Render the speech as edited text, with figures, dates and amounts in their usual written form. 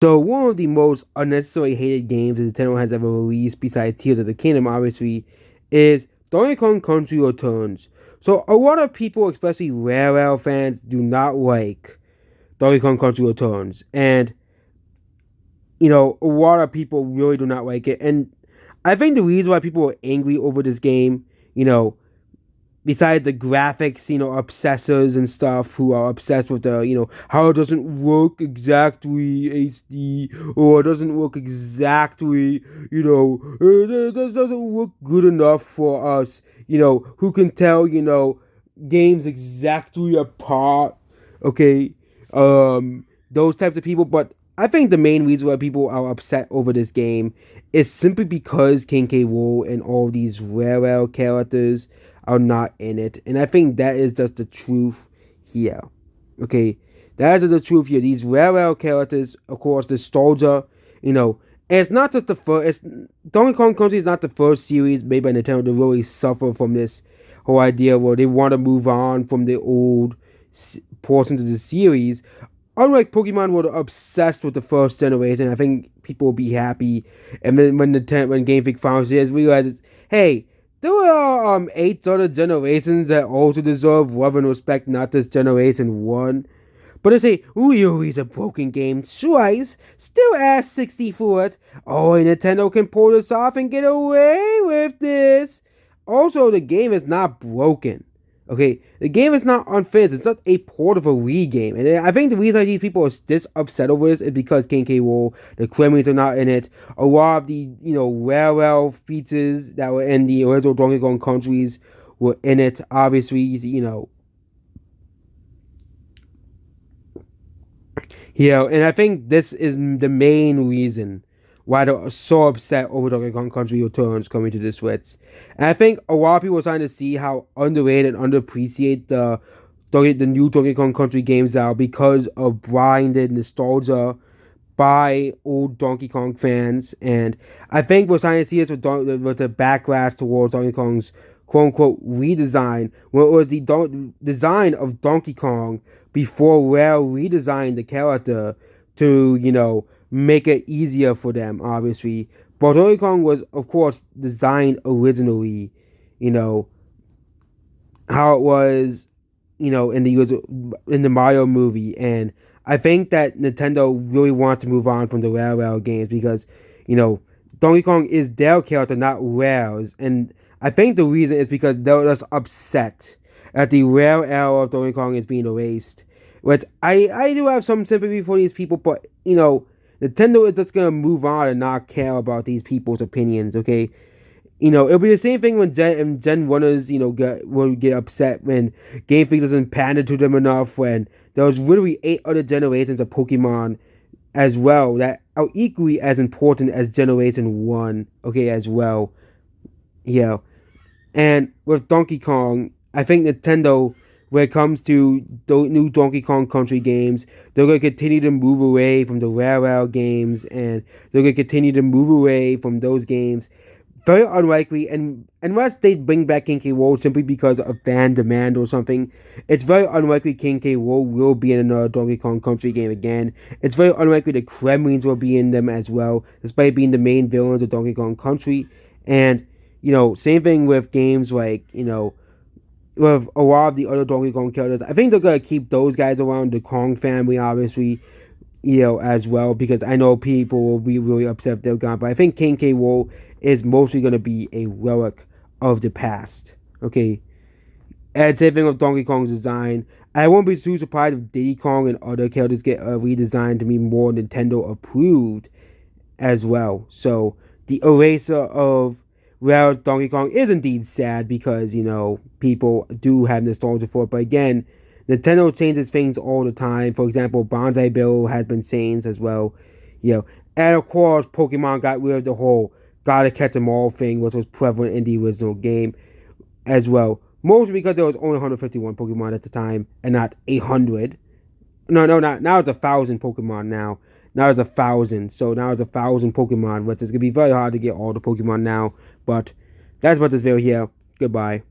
So one of the most unnecessarily hated games that Nintendo has ever released, besides Tears of the Kingdom, obviously, is Donkey Kong Country Returns. So a lot of people, especially Rare fans, do not like Donkey Kong Country Returns, and a lot of people really do not like it. And I think the reason why people are angry over this game, you know, besides the graphics, obsessors and stuff who are obsessed with how it doesn't work exactly HD, or it doesn't work exactly, it doesn't work good enough for us, who can tell, games exactly apart, okay? Those types of people, but I think the main reason why people are upset over this game is simply because King K. Rool and all these rare characters are not in it. And I think that is just the truth here. Okay? That is the truth here. These rare characters, of course, nostalgia, and it's not just the first. Donkey Kong Country is not the first series made by Nintendo to really suffer from this whole idea where they want to move on from the old portions of the series. Unlike Pokemon, were obsessed with the first generation, I think people will be happy. And then when Game Freak finally realizes, hey, there are 8 other generations that also deserve love and respect, not this generation one. But they say, we release a broken game twice, still ask 60 for it. Only Nintendo can pull this off and get away with this. Also, the game is not broken. Okay, the game is not unfinished. It's not a port of a Wii game, and I think the reason these people are this upset over this is because King K. Rool, the Kremlins are not in it. A lot of the rare features that were in the original Donkey Kong countries were in it. Obviously, and I think this is the main reason why they're so upset over Donkey Kong Country Returns coming to the Switch. And I think a lot of people are trying to see how underrated and underappreciated the new Donkey Kong Country games are because of blinded nostalgia by old Donkey Kong fans. And I think we're starting to see this with the backlash towards Donkey Kong's quote-unquote redesign, where it was the design of Donkey Kong before Rare redesigned the character to, make it easier for them, obviously. But Donkey Kong was, of course, designed originally, how it was, in the Mario movie. And I think that Nintendo really wants to move on from the Rare games because, Donkey Kong is their character, not Rare's. And I think the reason is because they're just upset that the Rare era of Donkey Kong is being erased. Which I do have some sympathy for these people, but, Nintendo is just gonna move on and not care about these people's opinions, okay? It'll be the same thing when Gen 1ers, will get upset when Game Freak doesn't pander to them enough, when there's literally 8 other generations of Pokemon as well that are equally as important as Generation 1, okay, as well. Yeah. And with Donkey Kong, I think Nintendo, when it comes to the new Donkey Kong Country games, they're going to continue to move away from the Rare games, and they're going to continue to move away from those games. Very unlikely, and unless they bring back King K. Rool simply because of fan demand or something, it's very unlikely King K. Rool will be in another Donkey Kong Country game again. It's very unlikely the Kremlins will be in them as well, despite being the main villains of Donkey Kong Country. And, same thing with games like, with a lot of the other Donkey Kong characters. I think they're going to keep those guys around, the Kong family, obviously, as well, because I know people will be really upset if they're gone. But I think King K. Rool is mostly going to be a relic of the past. Okay? And same thing with Donkey Kong's design. I won't be too surprised if Diddy Kong and other characters get redesigned to be more Nintendo approved as well. So, the eraser of Rare's Donkey Kong is indeed sad because, people do have nostalgia for it. But again, Nintendo changes things all the time. For example, Banzai Bill has been changed as well. And of course, Pokemon got rid of the whole gotta catch 'em all thing, which was prevalent in the original game as well. Mostly because there was only 151 Pokemon at the time and not 800. No, not now. It's 1,000 Pokemon now. Now it's 1,000. So now it's 1,000 Pokemon, which is gonna be very hard to get all the Pokemon now. But that's what this video here. Goodbye.